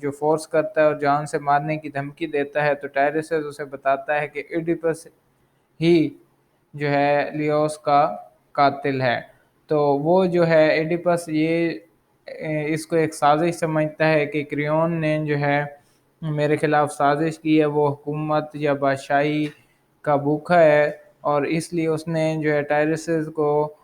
جو فورس کرتا ہے اور جان سے مارنے کی دھمکی دیتا ہے، تو ٹائریسس اسے بتاتا ہے کہ ایڈیپس ہی جو ہے لیوس کا قاتل ہے۔ تو وہ جو ہے ایڈیپس یہ اس کو ایک سازش سمجھتا ہے کہ کریون نے جو ہے میرے خلاف سازش کی ہے، وہ حکومت یا بادشاہی کا بھوکا ہے، اور اس لیے اس نے جو ہے ٹائریسس کو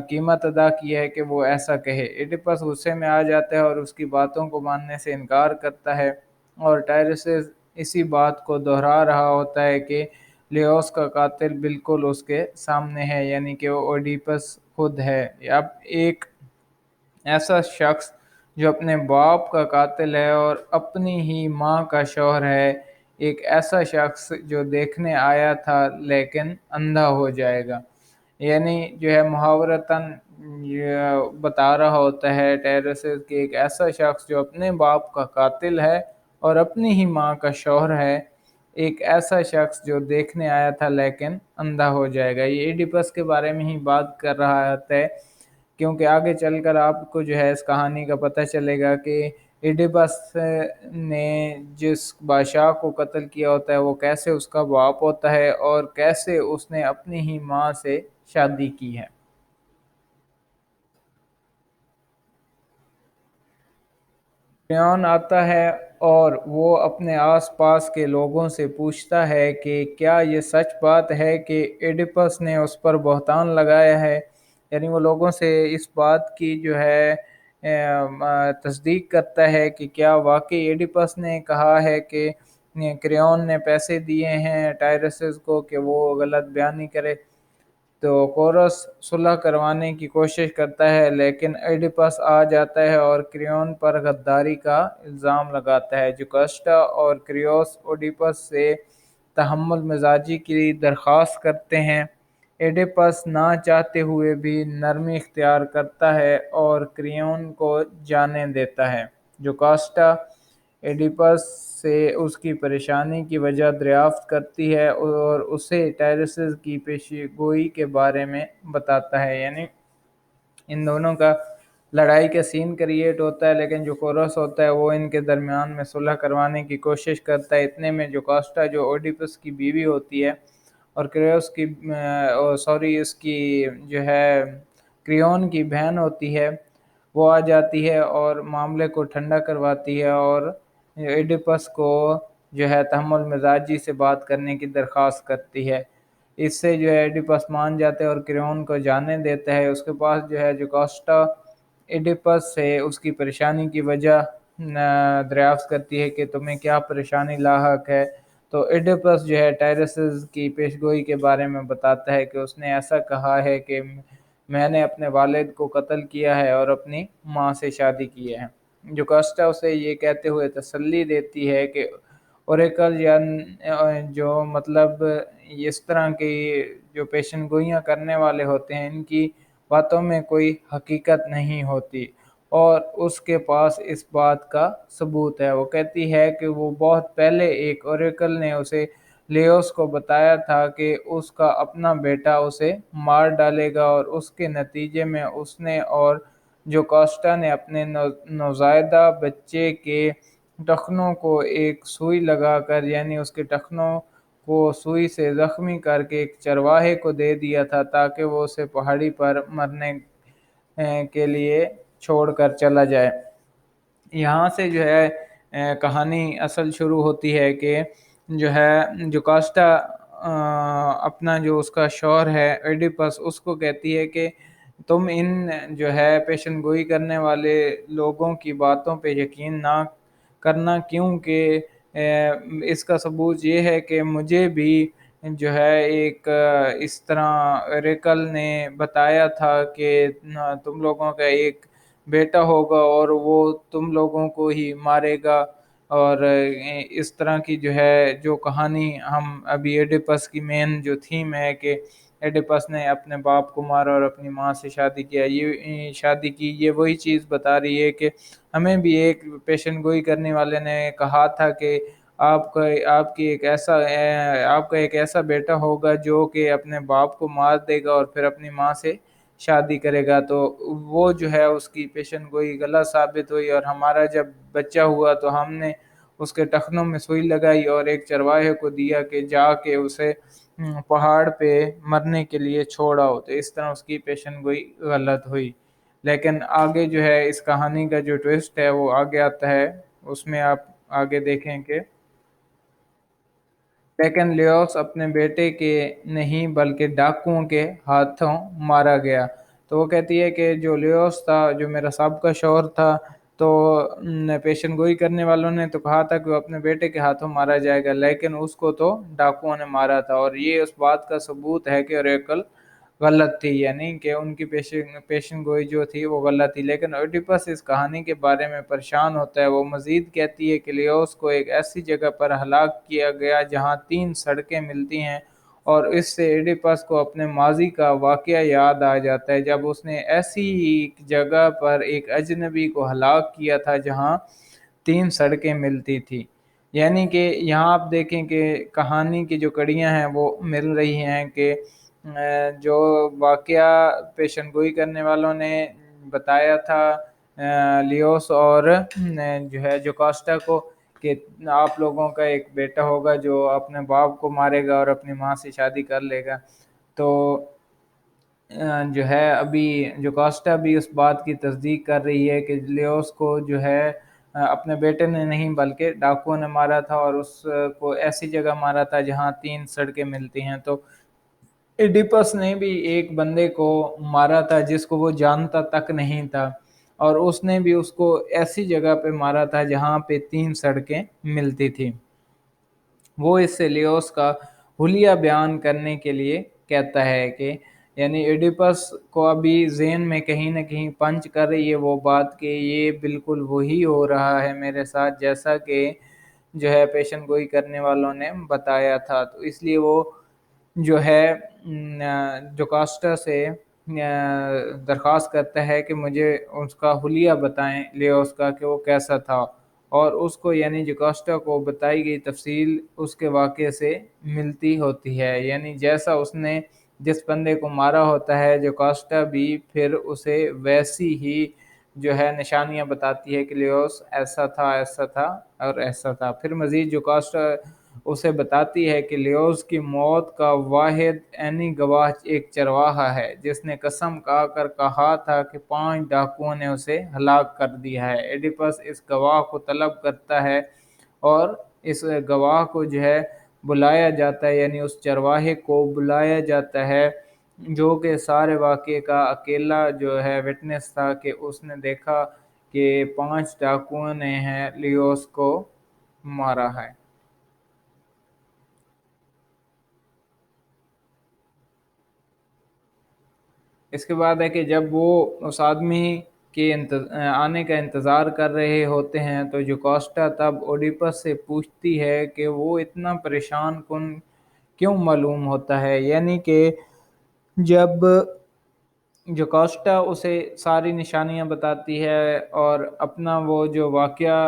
قیمت ادا کی ہے کہ وہ ایسا کہے۔ ایڈیپس غصے میں آ جاتا ہے اور اس کی باتوں کو ماننے سے انکار کرتا ہے، اور ٹائریسس اسی بات کو دہرا رہا ہوتا ہے کہ لیوس کا قاتل بالکل اس کے سامنے ہے، یعنی کہ وہ اوڈیپس خود ہے۔ اب ایک ایسا شخص جو اپنے باپ کا قاتل ہے اور اپنی ہی ماں کا شوہر ہے، ایک ایسا شخص جو دیکھنے آیا تھا لیکن اندھا ہو جائے گا، یعنی جو ہے محاورتاً یہ بتا رہا ہوتا ہے ٹیرسز کہ ایک ایسا شخص جو اپنے باپ کا قاتل ہے اور اپنی ہی ماں کا شوہر ہے، ایک ایسا شخص جو دیکھنے آیا تھا لیکن اندھا ہو جائے گا۔ یہ ایڈیپس کے بارے میں ہی بات کر رہا ہے، کیونکہ آگے چل کر آپ کو جو ہے اس کہانی کا پتہ چلے گا کہ ایڈیپس نے جس بادشاہ کو قتل کیا ہوتا ہے وہ کیسے اس کا باپ ہوتا ہے اور کیسے اس نے اپنی ہی ماں سے شادی کی ہے۔ فرعون آتا ہے اور وہ اپنے آس پاس کے لوگوں سے پوچھتا ہے کہ کیا یہ سچ بات ہے کہ ایڈیپس نے اس پر بہتان لگایا ہے، یعنی وہ لوگوں سے اس بات کی جو ہے تصدیق کرتا ہے کہ کیا واقعی ایڈیپس نے کہا ہے کہ کریون نے پیسے دیے ہیں ٹائرسس کو کہ وہ غلط بیانی کرے۔ تو کورس صلح کروانے کی کوشش کرتا ہے، لیکن ایڈیپس آ جاتا ہے اور کریون پر غداری کا الزام لگاتا ہے۔ جوکاسٹا اور کریوس اوڈیپس سے تحمل مزاجی کی درخواست کرتے ہیں۔ ایڈیپس نہ چاہتے ہوئے بھی نرمی اختیار کرتا ہے اور کریون کو جانے دیتا ہے۔ جوکاسٹا ایڈیپس سے اس کی پریشانی کی وجہ دریافت کرتی ہے اور اسے ٹائرسس کی پیشی گوئی کے بارے میں بتاتا ہے، یعنی ان دونوں کا لڑائی کا سین کریٹ ہوتا ہے، لیکن جو کورس ہوتا ہے وہ ان کے درمیان میں صلح کروانے کی کوشش کرتا ہے۔ اتنے میں جوکاسٹا جو اوڈیپس کی بیوی ہوتی ہے اور کریوس کی اس کی جو ہے کریون کی بہن ہوتی ہے، وہ آ جاتی ہے اور معاملے کو ٹھنڈا کرواتی ہے اور ایڈیپس کو جو ہے تحمل مزاجی سے بات کرنے کی درخواست کرتی ہے۔ اس سے جو ہے ایڈیپس مان جاتے ہیں اور کریون کو جانے دیتا ہے۔ اس کے پاس جو ہے جوکاسٹا ایڈیپس سے اس کی پریشانی کی وجہ دریافت کرتی ہے کہ تمہیں کیا پریشانی لاحق ہے۔ تو ایڈیپس جو ہے ٹائرسس کی پیشگوئی کے بارے میں بتاتا ہے کہ اس نے ایسا کہا ہے کہ میں نے اپنے والد کو قتل کیا ہے اور اپنی ماں سے شادی کی ہے۔ جوکاسٹا اسے یہ کہتے ہوئے تسلی دیتی ہے کہ اوریکل یا جو مطلب اس طرح کی جو پیشن گوئیاں کرنے والے ہوتے ہیں ان کی باتوں میں کوئی حقیقت نہیں ہوتی، اور اس کے پاس اس بات کا ثبوت ہے۔ وہ کہتی ہے کہ وہ بہت پہلے ایک اوریکل نے اسے لیوس کو بتایا تھا کہ اس کا اپنا بیٹا اسے مار ڈالے گا، اور اس کے نتیجے میں اس نے اور جوکاسٹا نے اپنے نوزائیدہ بچے کے ٹخنوں کو ایک سوئی لگا کر، یعنی اس کے ٹخنوں کو سوئی سے زخمی کر کے ایک چرواہے کو دے دیا تھا تاکہ وہ اسے پہاڑی پر مرنے کے لیے چھوڑ کر چلا جائے۔ یہاں سے جو ہے کہانی اصل شروع ہوتی ہے کہ جو ہے جوکاسٹا اپنا جو اس کا شوہر ہے ایڈیپس اس کو کہتی ہے کہ تم ان جو ہے پیشن گوئی کرنے والے لوگوں کی باتوں پہ یقین نہ کرنا، کیونکہ اس کا ثبوت یہ ہے کہ مجھے بھی جو ہے ایک اس طرح ریکل نے بتایا تھا کہ تم لوگوں کا ایک بیٹا ہوگا اور وہ تم لوگوں کو ہی مارے گا، اور اس طرح کی جو ہے جو کہانی ہم ابھی ایڈیپس کی مین جو تھیم ہے کہ ایڈیپس نے اپنے باپ کو مارا اور اپنی ماں سے شادی کیا، یہ شادی کی، یہ وہی چیز بتا رہی ہے کہ ہمیں بھی ایک پیشن گوئی کرنے والے نے کہا تھا کہ آپ کا ایک ایسا بیٹا ہوگا جو کہ اپنے باپ کو مار دے گا اور پھر اپنی ماں سے شادی کرے گا، تو وہ جو ہے اس کی پیشن گوئی غلط ثابت ہوئی، اور ہمارا جب بچہ ہوا تو ہم نے اس کے ٹخنوں میں سوئی لگائی اور ایک چرواہے کو دیا کہ جا کے اسے پہاڑ پہ مرنے کے لیے چھوڑا ہو، تو اس طرح اس کی پیشن گوئی غلط ہوئی۔ لیکن آگے جو ہے اس کہانی کا جو ٹوسٹ ہے وہ آگے آتا ہے، اس میں آپ آگے دیکھیں کہ لیکن لیوس اپنے بیٹے کے نہیں بلکہ ڈاکوؤں کے ہاتھوں مارا گیا۔ تو وہ کہتی ہے کہ جو لیوس تھا، جو میرا سابقہ شوہر تھا، تو پیشن گوئی کرنے والوں نے تو کہا تھا کہ وہ اپنے بیٹے کے ہاتھوں مارا جائے گا، لیکن اس کو تو ڈاکوؤں نے مارا تھا، اور یہ اس بات کا ثبوت ہے کہ اوریکل غلط تھی، یعنی کہ ان کی پیشن گوئی جو تھی وہ غلط تھی۔ لیکن اوڈیپس اس کہانی کے بارے میں پریشان ہوتا ہے، وہ مزید کہتی ہے کہ لیوس کو ایک ایسی جگہ پر ہلاک کیا گیا جہاں 3 سڑکیں ملتی ہیں، اور اس سے ایڈیپس کو اپنے ماضی کا واقعہ یاد آ جاتا ہے جب اس نے ایسی ہی جگہ پر ایک اجنبی کو ہلاک کیا تھا جہاں 3 سڑکیں ملتی تھی۔ یعنی کہ یہاں آپ دیکھیں کہ کہانی کی جو کڑیاں ہیں وہ مل رہی ہیں کہ جو واقعہ پیشن گوئی کرنے والوں نے بتایا تھا لیوس اور جو ہے جوکاسٹا کو کہ آپ لوگوں کا ایک بیٹا ہوگا جو اپنے باپ کو مارے گا اور اپنی ماں سے شادی کر لے گا، تو جو ہے ابھی جوکاسٹا بھی اس بات کی تصدیق کر رہی ہے کہ لیوس کو جو ہے اپنے بیٹے نے نہیں بلکہ ڈاکوؤں نے مارا تھا، اور اس کو ایسی جگہ مارا تھا جہاں 3 سڑکیں ملتی ہیں۔ تو ایڈیپس نے بھی ایک بندے کو مارا تھا جس کو وہ جانتا تک نہیں تھا، اور اس نے بھی اس کو ایسی جگہ پہ مارا تھا جہاں پہ 3 سڑکیں ملتی تھی۔ وہ اس سے لیوس کا حلیہ بیان کرنے کے لیے کہتا ہے کہ یعنی ایڈیپس کو ابھی ذہن میں کہیں نہ کہیں پنچ کر رہی ہے وہ بات کہ یہ بالکل وہی ہو رہا ہے میرے ساتھ جیسا کہ جو ہے پیشن گوئی کرنے والوں نے بتایا تھا۔ تو اس لیے وہ جو ہے جوکاسٹا سے درخواست کرتا ہے کہ مجھے اس کا حلیہ بتائیں لیوس کا کہ وہ کیسا تھا، اور اس کو یعنی جوکاسٹا کو بتائی گئی تفصیل اس کے واقعے سے ملتی ہوتی ہے، یعنی جیسا اس نے جس بندے کو مارا ہوتا ہے جوکاسٹا بھی پھر اسے ویسی ہی جو ہے نشانیاں بتاتی ہے کہ لیوس ایسا تھا، ایسا تھا اور ایسا تھا۔ پھر مزید جوکاسٹا اسے بتاتی ہے کہ لیوس کی موت کا واحد عینی گواہ ایک چرواہا ہے جس نے قسم کھا کر کہا تھا کہ 5 ڈاکوؤں نے اسے ہلاک کر دیا ہے۔ ایڈیپس اس گواہ کو طلب کرتا ہے اور اس گواہ کو جو ہے بلایا جاتا ہے، یعنی اس چرواہے کو بلایا جاتا ہے جو کہ سارے واقعے کا اکیلا جو ہے وٹنس تھا کہ اس نے دیکھا کہ 5 ڈاکوؤں نے ہیں لیوس کو مارا ہے۔ اس کے بعد ہے کہ جب وہ اس آدمی کے آنے کا انتظار کر رہے ہوتے ہیں تو جوکاسٹا تب اوڈیپس سے پوچھتی ہے کہ وہ اتنا پریشان کن کیوں معلوم ہوتا ہے، یعنی کہ جب جوکاسٹا اسے ساری نشانیاں بتاتی ہے اور اپنا وہ جو واقعہ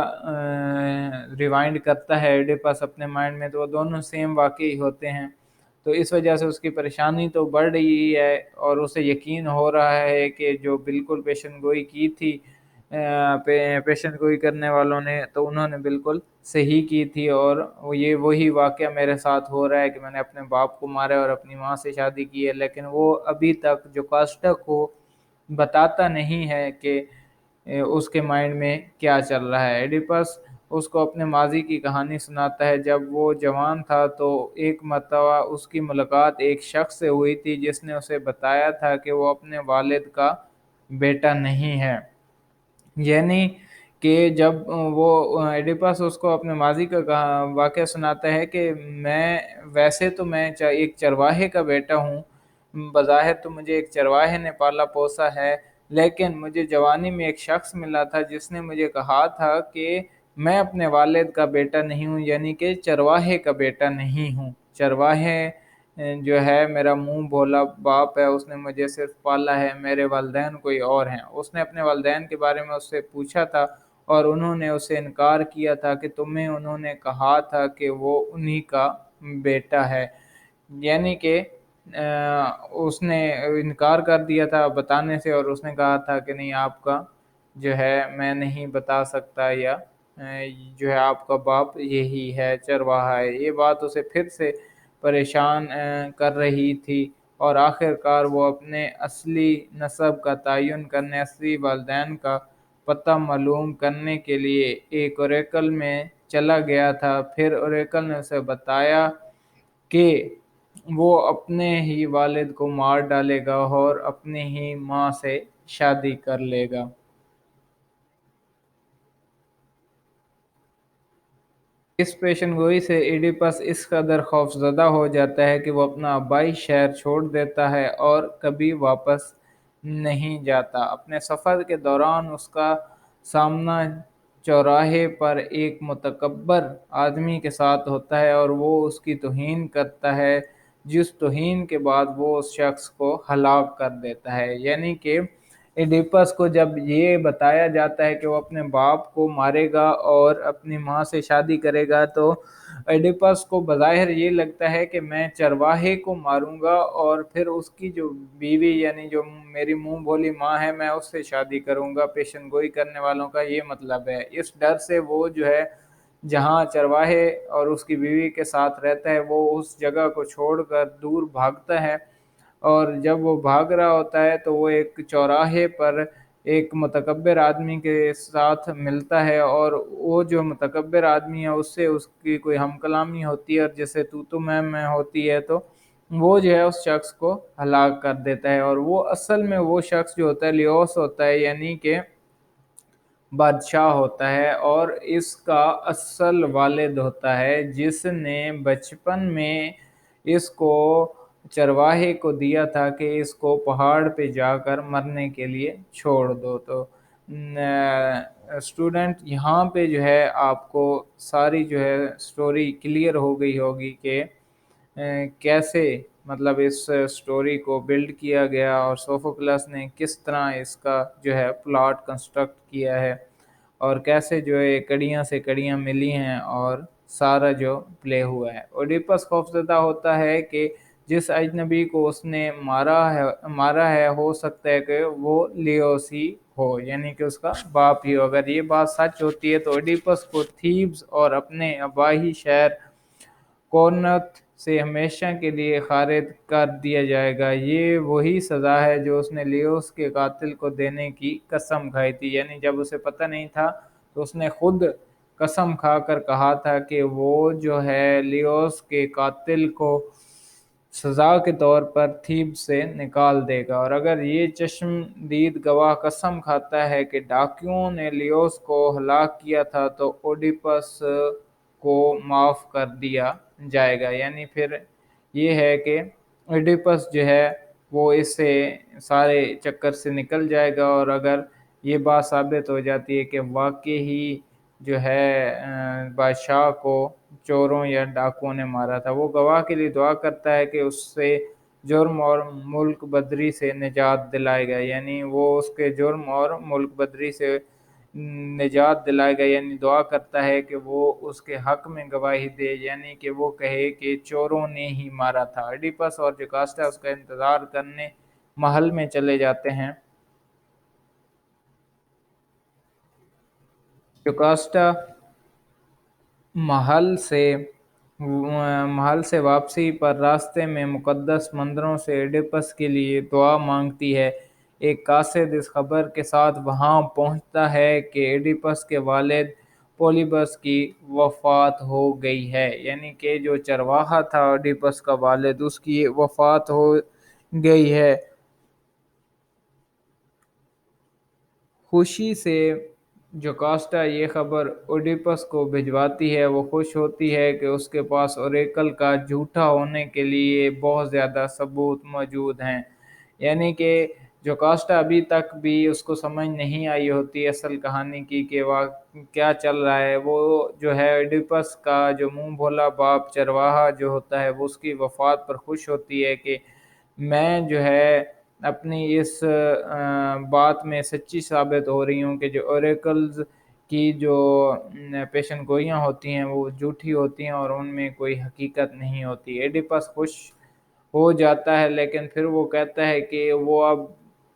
ریوائنڈ کرتا ہے ایڈیپس اپنے مائنڈ میں، تو وہ دونوں سیم واقعی ہوتے ہیں، تو اس وجہ سے اس کی پریشانی تو بڑھ رہی ہے، اور اسے یقین ہو رہا ہے کہ جو بالکل پیشن گوئی کی تھی پیشن گوئی کرنے والوں نے، تو انہوں نے بالکل صحیح کی تھی، اور یہ وہی واقعہ میرے ساتھ ہو رہا ہے کہ میں نے اپنے باپ کو مارا اور اپنی ماں سے شادی کی ہے۔ لیکن وہ ابھی تک جو کاسٹا کو بتاتا نہیں ہے کہ اس کے مائنڈ میں کیا چل رہا ہے۔ ایڈیپس اس کو اپنے ماضی کی کہانی سناتا ہے۔ جب وہ جوان تھا تو ایک مرتبہ اس کی ملاقات ایک شخص سے ہوئی تھی جس نے اسے بتایا تھا کہ وہ اپنے والد کا بیٹا نہیں ہے، یعنی کہ جب وہ ایڈیپس اس کو اپنے ماضی کا واقعہ سناتا ہے کہ میں ویسے تو میں ایک چرواہے کا بیٹا ہوں، بظاہر تو مجھے ایک چرواہے نے پالا پوسا ہے، لیکن مجھے جوانی میں ایک شخص ملا تھا جس نے مجھے کہا تھا کہ میں اپنے والد کا بیٹا نہیں ہوں، یعنی کہ چرواہے کا بیٹا نہیں ہوں۔ چرواہے جو ہے میرا منہ بولا باپ ہے، اس نے مجھے صرف پالا ہے، میرے والدین کوئی اور ہیں۔ اس نے اپنے والدین کے بارے میں اس سے پوچھا تھا اور انہوں نے اسے انکار کیا تھا کہ تمہیں انہوں نے کہا تھا کہ وہ انہی کا بیٹا ہے، یعنی کہ اس نے انکار کر دیا تھا بتانے سے، اور اس نے کہا تھا کہ نہیں، آپ کا جو ہے میں نہیں بتا سکتا، یا جو ہے آپ کا باپ یہی ہے، چرواہا ہے۔ یہ بات اسے پھر سے پریشان کر رہی تھی، اور آخر کار وہ اپنے اصلی نسب کا تعین کرنے، اصلی والدین کا پتہ معلوم کرنے کے لیے ایک اوریکل میں چلا گیا تھا۔ پھر اوریکل نے اسے بتایا کہ وہ اپنے ہی والد کو مار ڈالے گا اور اپنی ہی ماں سے شادی کر لے گا۔ اس پیشن گوئی سے ایڈیپس اس قدر خوفزدہ ہو جاتا ہے کہ وہ اپنا آبائی شہر چھوڑ دیتا ہے اور کبھی واپس نہیں جاتا۔ اپنے سفر کے دوران اس کا سامنا چوراہے پر ایک متکبر آدمی کے ساتھ ہوتا ہے، اور وہ اس کی توہین کرتا ہے، جس توہین کے بعد وہ اس شخص کو ہلاک کر دیتا ہے۔ یعنی کہ ایڈیپس کو جب یہ بتایا جاتا ہے کہ وہ اپنے باپ کو مارے گا اور اپنی ماں سے شادی کرے گا، تو ایڈیپس کو بظاہر یہ لگتا ہے کہ میں چرواہے کو ماروں گا اور پھر اس کی جو بیوی، یعنی جو میری منہ بولی ماں ہے، میں اس سے شادی کروں گا۔ پیشن گوئی کرنے والوں کا یہ مطلب ہے۔ اس ڈر سے وہ جو ہے جہاں چرواہے اور اس کی بیوی کے ساتھ رہتا ہے، وہ اس جگہ کو چھوڑ کر دور بھاگتا ہے، اور جب وہ بھاگ رہا ہوتا ہے تو وہ ایک چوراہے پر ایک متکبر آدمی کے ساتھ ملتا ہے، اور وہ جو متکبر آدمی ہے اس سے اس کی کوئی ہم کلامی ہوتی ہے، اور جیسے تو میں ہوتی ہے، تو وہ جو ہے اس شخص کو ہلاک کر دیتا ہے۔ اور وہ اصل میں وہ شخص جو ہوتا ہے لیوس ہوتا ہے، یعنی کہ بادشاہ ہوتا ہے، اور اس کا اصل والد ہوتا ہے جس نے بچپن میں اس کو چرواہے کو دیا تھا کہ اس کو پہاڑ پہ جا کر مرنے کے لیے چھوڑ دو۔ تو اسٹوڈنٹ یہاں پہ جو ہے آپ کو ساری جو ہے سٹوری کلیئر ہو گئی ہوگی کہ کیسے مطلب اس سٹوری کو بلڈ کیا گیا، اور سوفوکلس نے کس طرح اس کا جو ہے پلاٹ کنسٹرکٹ کیا ہے، اور کیسے جو ہے کڑیاں سے کڑیاں ملی ہیں اور سارا جو پلے ہوا ہے۔ اوڈیپس خوفزدہ ہوتا ہے کہ جس اجنبی کو اس نے مارا ہے ہو سکتا ہے کہ وہ لیوس ہی ہو، یعنی کہ اس کا باپ ہی ہو۔ اگر یہ بات سچ ہوتی ہے تو اوڈیپس کو تھیبس اور اپنے آبائی شہر کورنتھ سے ہمیشہ کے لیے خارج کر دیا جائے گا۔ یہ وہی سزا ہے جو اس نے لیوس کے قاتل کو دینے کی قسم کھائی تھی، یعنی جب اسے پتہ نہیں تھا تو اس نے خود قسم کھا کر کہا تھا کہ وہ جو ہے لیوس کے قاتل کو سزا کے طور پر تھیب سے نکال دے گا۔ اور اگر یہ چشم دید گواہ قسم کھاتا ہے کہ ڈاکیوں نے لیوس کو ہلاک کیا تھا، تو اوڈیپس کو معاف کر دیا جائے گا۔ یعنی پھر یہ ہے کہ اوڈیپس جو ہے وہ اس سے سارے چکر سے نکل جائے گا، اور اگر یہ بات ثابت ہو جاتی ہے کہ واقعی ہی جو ہے بادشاہ کو چوروں یا ڈاکوؤں نے مارا تھا، وہ گواہ کے لیے دعا کرتا ہے کہ اس سے جرم اور ملک بدری سے نجات دلائے گا، یعنی وہ اس کے جرم اور ملک بدری سے نجات دلائے گا، یعنی دعا کرتا ہے کہ وہ اس کے حق میں گواہی دے، یعنی کہ وہ کہے کہ چوروں نے ہی مارا تھا۔ ایڈیپس اور جوکاسٹا اس کا انتظار کرنے محل میں چلے جاتے ہیں۔ جوکاسٹا محل سے واپسی پر راستے میں مقدس مندروں سے ایڈیپس کے لیے دعا مانگتی ہے۔ ایک قاصد اس خبر کے ساتھ وہاں پہنچتا ہے کہ ایڈیپس کے والد پولیبس کی وفات ہو گئی ہے، یعنی کہ جو چرواہا تھا ایڈیپس کا والد، اس کی وفات ہو گئی ہے۔ خوشی سے جوکاسٹا یہ خبر اوڈیپس کو بھجواتی ہے۔ وہ خوش ہوتی ہے کہ اس کے پاس اوریکل کا جھوٹا ہونے کے لیے بہت زیادہ ثبوت موجود ہیں، یعنی کہ جوکاسٹا ابھی تک بھی اس کو سمجھ نہیں آئی ہوتی اصل کہانی کی کہ کیا چل رہا ہے۔ وہ جو ہے ایڈیپس کا جو منہ بھولا باپ چرواہا جو ہوتا ہے، وہ اس کی وفات پر خوش ہوتی ہے کہ میں جو ہے اپنی اس بات میں سچی ثابت ہو رہی ہوں کہ جو اوریکلز کی جو پیشن گوئیاں ہوتی ہیں وہ جھوٹی ہوتی ہیں اور ان میں کوئی حقیقت نہیں ہوتی۔ ایڈیپس خوش ہو جاتا ہے، لیکن پھر وہ کہتا ہے کہ وہ اب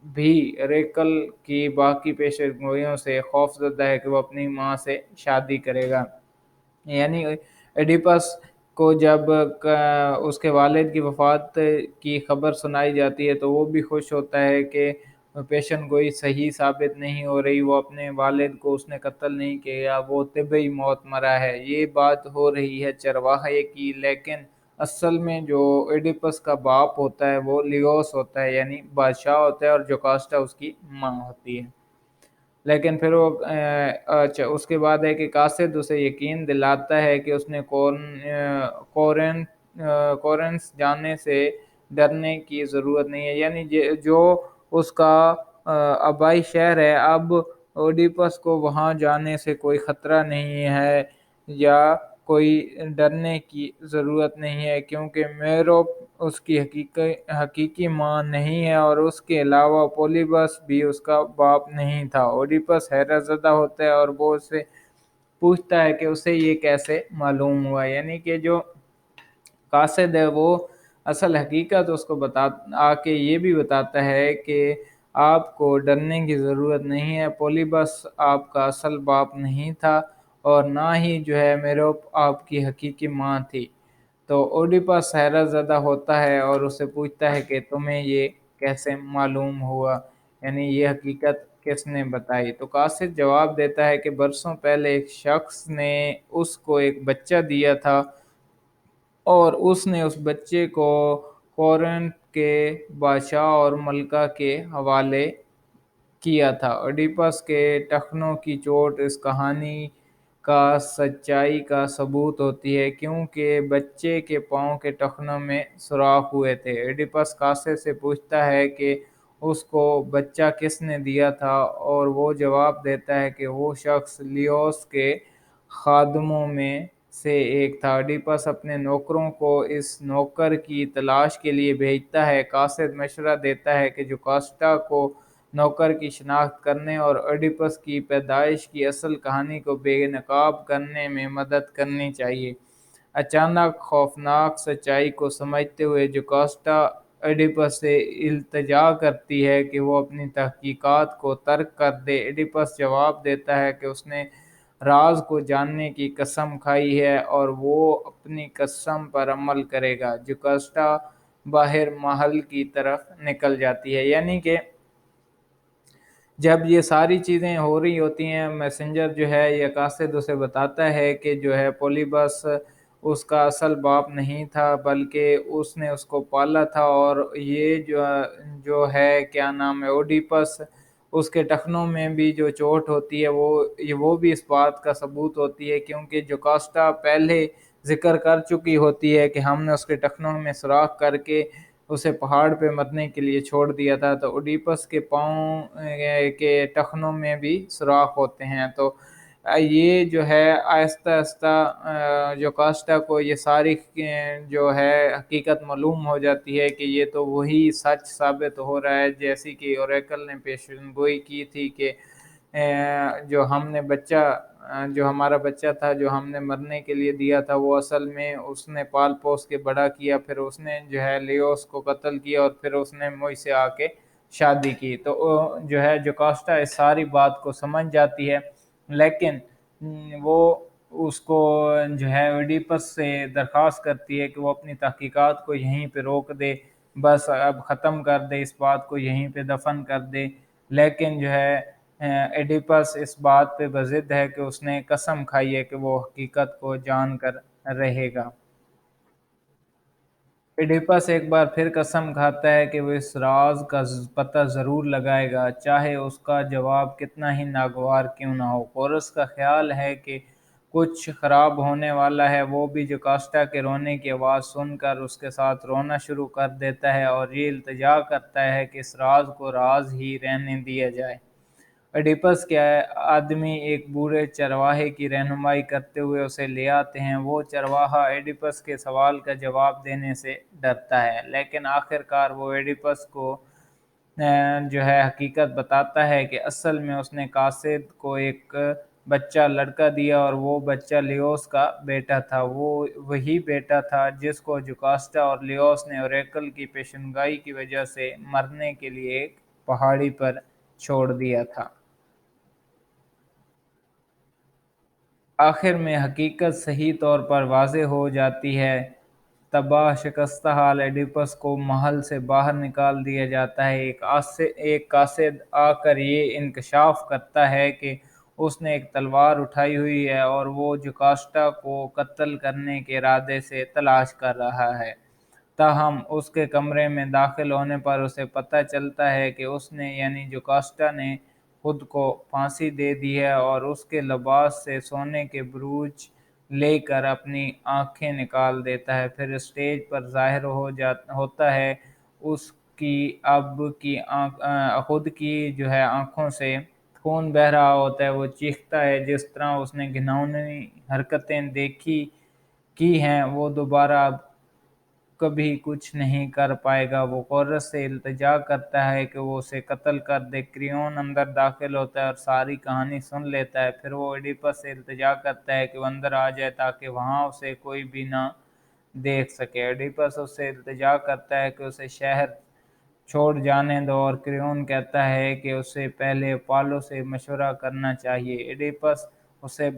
بھی ریکل کی باقی پیشن گوئیوں سے خوف زدہ ہے کہ وہ اپنی ماں سے شادی کرے گا۔ یعنی ایڈیپس کو جب اس کے والد کی وفات کی خبر سنائی جاتی ہے تو وہ بھی خوش ہوتا ہے کہ پیشن گوئی صحیح ثابت نہیں ہو رہی، وہ اپنے والد کو اس نے قتل نہیں کیا، وہ طبعی موت مرا ہے۔ یہ بات ہو رہی ہے چرواہے کی، لیکن اصل میں جو ایڈیپس کا باپ ہوتا ہے وہ لیوس ہوتا ہے، یعنی بادشاہ ہوتا ہے، اور جوکاسٹا اس کی ماں ہوتی ہے۔ لیکن پھر وہ اچھا اس کے بعد ہے کہ قاصد اسے یقین دلاتا ہے کہ اس نے کورن کورنس جانے سے ڈرنے کی ضرورت نہیں ہے، یعنی جو اس کا آبائی شہر ہے، اب اوڈیپس کو وہاں جانے سے کوئی خطرہ نہیں ہے یا کوئی ڈرنے کی ضرورت نہیں ہے، کیونکہ میروپ اس کی حقیقی ماں نہیں ہے، اور اس کے علاوہ پولیبس بھی اس کا باپ نہیں تھا۔ اوڈیپس حیرت زدہ ہوتا ہے اور وہ اسے پوچھتا ہے کہ اسے یہ کیسے معلوم ہوا، یعنی کہ جو قاصد ہے وہ اصل حقیقت اس کو آ کے یہ بھی بتاتا ہے کہ آپ کو ڈرنے کی ضرورت نہیں ہے، پولیبس آپ کا اصل باپ نہیں تھا اور نہ ہی جو ہے میروپ آپ کی حقیقی ماں تھی۔ تو اوڈیپس حیرت زدہ ہوتا ہے اور اسے پوچھتا ہے کہ تمہیں یہ کیسے معلوم ہوا، یعنی یہ حقیقت کس نے بتائی؟ تو قاصد جواب دیتا ہے کہ برسوں پہلے ایک شخص نے اس کو ایک بچہ دیا تھا اور اس نے اس بچے کو کورنٹ کے بادشاہ اور ملکہ کے حوالے کیا تھا۔ اوڈیپس کے ٹخنوں کی چوٹ اس کہانی کا سچائی کا ثبوت ہوتی ہے، کیونکہ بچے کے پاؤں کے ٹخنوں میں سوراخ ہوئے تھے۔ ایڈیپس قاصد سے پوچھتا ہے کہ اس کو بچہ کس نے دیا تھا، اور وہ جواب دیتا ہے کہ وہ شخص لیوس کے خادموں میں سے ایک تھا۔ ایڈیپس اپنے نوکروں کو اس نوکر کی تلاش کے لیے بھیجتا ہے۔ قاصد مشورہ دیتا ہے کہ جوکاسٹا کو نوکر کی شناخت کرنے اور ایڈیپس کی پیدائش کی اصل کہانی کو بے نقاب کرنے میں مدد کرنی چاہیے۔ اچانک خوفناک سچائی کو سمجھتے ہوئے جوکاسٹا ایڈیپس سے التجا کرتی ہے کہ وہ اپنی تحقیقات کو ترک کر دے۔ ایڈیپس جواب دیتا ہے کہ اس نے راز کو جاننے کی قسم کھائی ہے اور وہ اپنی قسم پر عمل کرے گا۔ جوکاسٹا باہر محل کی طرف نکل جاتی ہے، یعنی کہ جب یہ ساری چیزیں ہو رہی ہوتی ہیں، میسنجر جو ہے یہ قاصد اسے بتاتا ہے کہ جو ہے پولیبس اس کا اصل باپ نہیں تھا، بلکہ اس نے اس کو پالا تھا، اور یہ جو ہے کیا نام ہے اوڈیپس، اس کے ٹخنوں میں بھی جو چوٹ ہوتی ہے وہ بھی اس بات کا ثبوت ہوتی ہے، کیونکہ جوکاسٹا پہلے ذکر کر چکی ہوتی ہے کہ ہم نے اس کے ٹخنوں میں سوراخ کر کے اسے پہاڑ پہ مرنے کے لیے چھوڑ دیا تھا۔ تو اوڈیپس کے پاؤں کے ٹخنوں میں بھی سوراخ ہوتے ہیں۔ تو یہ جو ہے آہستہ آہستہ جوکاسٹا کو یہ ساری جو ہے حقیقت معلوم ہو جاتی ہے کہ یہ تو وہی سچ ثابت ہو رہا ہے، جیسی کہ اوریکل نے پیشن گوئی کی تھی کہ جو ہمارا بچہ تھا جو ہم نے مرنے کے لیے دیا تھا، وہ اصل میں اس نے پال پوس کے بڑا کیا، پھر اس نے جو ہے لیوس کو قتل کیا اور پھر اس نے مجھ سے آ کے شادی کی۔ تو جو ہے جوکاسٹا اس ساری بات کو سمجھ جاتی ہے، لیکن وہ اس کو جو ہے ایڈیپس سے درخواست کرتی ہے کہ وہ اپنی تحقیقات کو یہیں پہ روک دے، بس اب ختم کر دے، اس بات کو یہیں پہ دفن کر دے۔ لیکن جو ہے ایڈیپس اس بات پہ بضد ہے کہ اس نے قسم کھائی ہے کہ وہ حقیقت کو جان کر رہے گا۔ ایڈیپس ایک بار پھر قسم کھاتا ہے کہ وہ اس راز کا پتہ ضرور لگائے گا، چاہے اس کا جواب کتنا ہی ناگوار کیوں نہ ہو۔ کورس کا خیال ہے کہ کچھ خراب ہونے والا ہے، وہ بھی جوکاسٹا کے رونے کی آواز سن کر اس کے ساتھ رونا شروع کر دیتا ہے اور یہ التجا کرتا ہے کہ اس راز کو راز ہی رہنے دیا جائے۔ ایڈیپس کے آدمی ایک بوڑھے چرواہے کی رہنمائی کرتے ہوئے اسے لے آتے ہیں۔ وہ چرواہا ایڈیپس کے سوال کا جواب دینے سے ڈرتا ہے، لیکن آخر کار وہ ایڈیپس کو جو ہے حقیقت بتاتا ہے کہ اصل میں اس نے قاصد کو ایک بچہ لڑکا دیا، اور وہ بچہ لیوس کا بیٹا تھا۔ وہ وہی بیٹا تھا جس کو جوکاسٹا اور لیوس نے اوریکل کی پیشنگائی کی وجہ سے مرنے کے لیے ایک پہاڑی پر چھوڑ دیا تھا۔ آخر میں حقیقت صحیح طور پر واضح ہو جاتی ہے۔ تباہ شکستہ حال ایڈیپس کو محل سے باہر نکال دیا جاتا ہے۔ ایک قاصد آ کر یہ انکشاف کرتا ہے کہ اس نے ایک تلوار اٹھائی ہوئی ہے اور وہ جوکاسٹا کو قتل کرنے کے ارادے سے تلاش کر رہا ہے۔ تاہم اس کے کمرے میں داخل ہونے پر اسے پتہ چلتا ہے کہ اس نے یعنی جوکاسٹا نے خود کو پھانسی دے دی ہے، اور اس کے لباس سے سونے کے بروج لے کر اپنی آنکھیں نکال دیتا ہے۔ پھر اسٹیج پر ظاہر ہوتا ہے اس کی اب کی خود کی جو ہے آنکھوں سے خون بہہ رہا ہوتا ہے۔ وہ چیختا ہے جس طرح اس نے گھناؤنی حرکتیں کی ہیں وہ دوبارہ اب کبھی کچھ نہیں کر پائے گا۔ وہ کورس سے التجا کرتا ہے کہ وہ اسے قتل کر دے۔ کریون اندر داخل ہوتا ہے اور ساری کہانی سن لیتا ہے۔ پھر وہ ایڈیپس سے التجا کرتا ہے کہ وہ اندر آ جائے تاکہ وہاں اسے کوئی بھی نہ دیکھ سکے۔ ایڈیپس اس سے التجا کرتا ہے کہ اسے شہر چھوڑ جانے دو، اور کریون کہتا ہے کہ اسے پہلے اپولو سے مشورہ کرنا چاہیے۔ ایڈیپس اسے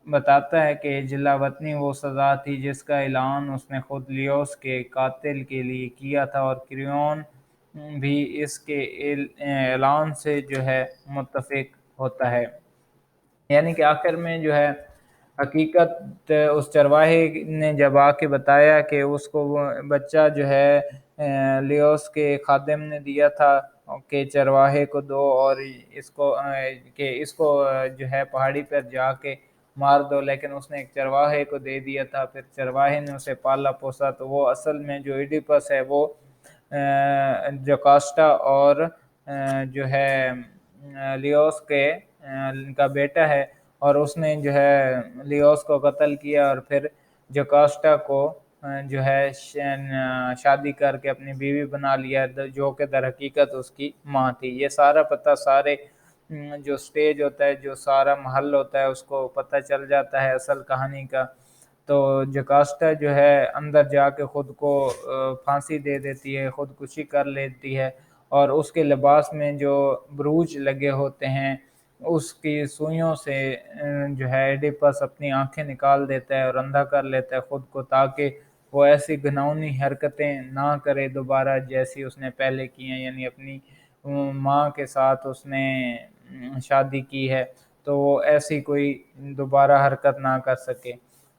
بتاتا ہے کہ جلا وطنی وہ سزا تھی جس کا اعلان اس نے خود لیوس کے قاتل کے لیے کیا تھا، اور کریون بھی اس کے اعلان سے جو ہے متفق ہوتا ہے۔ یعنی کہ آخر میں جو ہے حقیقت اس چرواہے نے جب آ کے بتایا کہ اس کو وہ بچہ جو ہے لیوس کے خادم نے دیا تھا کہ چرواہے کو دو، اور اس کو جو ہے پہاڑی پر جا کے مار دو، لیکن اس نے ایک چرواہے کو دے دیا تھا۔ پھر چرواہے نے اسے پالا پوسا، تو وہ اصل میں جو ایڈیپس ہے وہ جوکاسٹا اور جو ہے لیوس کا بیٹا ہے، اور اس نے جو ہے لیوس کو قتل کیا، اور پھر جوکاسٹا کو جو ہے شادی کر کے اپنی بیوی بنا لیا، جو کہ در حقیقت اس کی ماں تھی۔ یہ سارا پتہ سارے جو سٹیج ہوتا ہے، جو سارا محل ہوتا ہے، اس کو پتہ چل جاتا ہے اصل کہانی کا۔ تو جوکاسٹا جو ہے اندر جا کے خود کو پھانسی دے دیتی ہے، خودکشی کر لیتی ہے، اور اس کے لباس میں جو بروج لگے ہوتے ہیں اس کی سوئیوں سے جو ہے ایڈیپس اپنی آنکھیں نکال دیتا ہے اور اندھا کر لیتا ہے خود کو، تاکہ وہ ایسی گھناؤنی حرکتیں نہ کرے دوبارہ جیسی اس نے پہلے کی ہیں، یعنی اپنی ماں کے ساتھ اس نے شادی کی ہے، تو وہ ایسی کوئی دوبارہ حرکت نہ کر سکے۔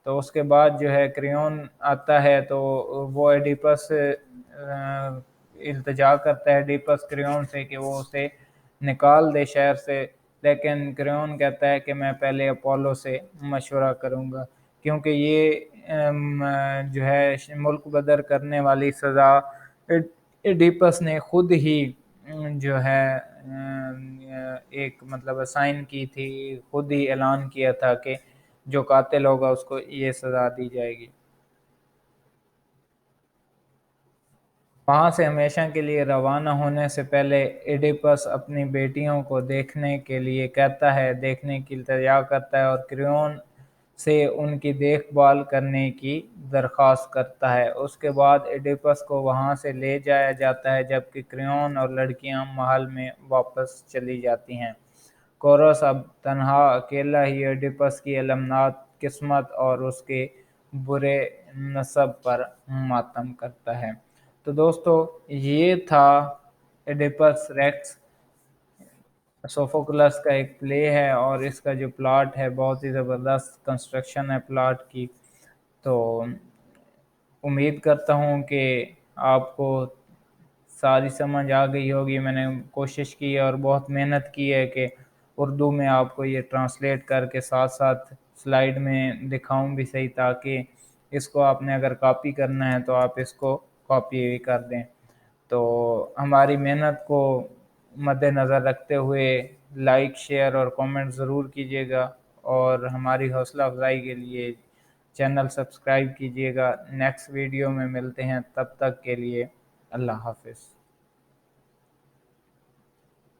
تو اس کے بعد جو ہے کریون آتا ہے، تو وہ ایڈیپس التجا کرتا ہے ایڈیپس کریون سے کہ وہ اسے نکال دے شہر سے، لیکن کریون کہتا ہے کہ میں پہلے اپولو سے مشورہ کروں گا، کیونکہ یہ جو ہے ملک بدر کرنے والی سزا ایڈیپس نے خود ہی جو ہے ایک مطلب اسائن کی تھی، خود ہی اعلان کیا تھا کہ جو قاتل ہوگا اس کو یہ سزا دی جائے گی۔ وہاں سے ہمیشہ کے لیے روانہ ہونے سے پہلے ایڈیپس اپنی بیٹیوں کو دیکھنے کے لیے کہتا ہے، دیکھنے کی التجا کرتا ہے، اور کریون سے ان کی دیکھ بھال کرنے کی درخواست کرتا ہے۔ اس کے بعد ایڈیپس کو وہاں سے لے جایا جاتا ہے، جبکہ کریون اور لڑکیاں محل میں واپس چلی جاتی ہیں۔ کورس اب تنہا اکیلا ہی ایڈیپس کی المناک قسمت اور اس کے برے نسب پر ماتم کرتا ہے۔ تو دوستو یہ تھا ایڈیپس ریکس، سوفوکلس کا ایک پلے ہے، اور اس کا جو پلاٹ ہے بہت ہی زبردست کنسٹرکشن ہے پلاٹ کی۔ تو امید کرتا ہوں کہ آپ کو ساری سمجھ آ گئی ہوگی۔ میں نے کوشش کی ہے اور بہت محنت کی ہے کہ اردو میں آپ کو یہ ٹرانسلیٹ کر کے ساتھ ساتھ سلائیڈ میں دکھاؤں بھی صحیح، تاکہ اس کو آپ نے اگر کاپی کرنا ہے تو آپ اس کو کاپی بھی کر دیں۔ تو ہماری محنت کو مد نظر رکھتے ہوئے لائک، شیئر اور کامنٹ ضرور کیجیے گا، اور ہماری حوصلہ افزائی کے لیے چینل سبسکرائب کیجیے گا۔ نیکسٹ ویڈیو میں ملتے ہیں، تب تک کے لیے اللہ حافظ۔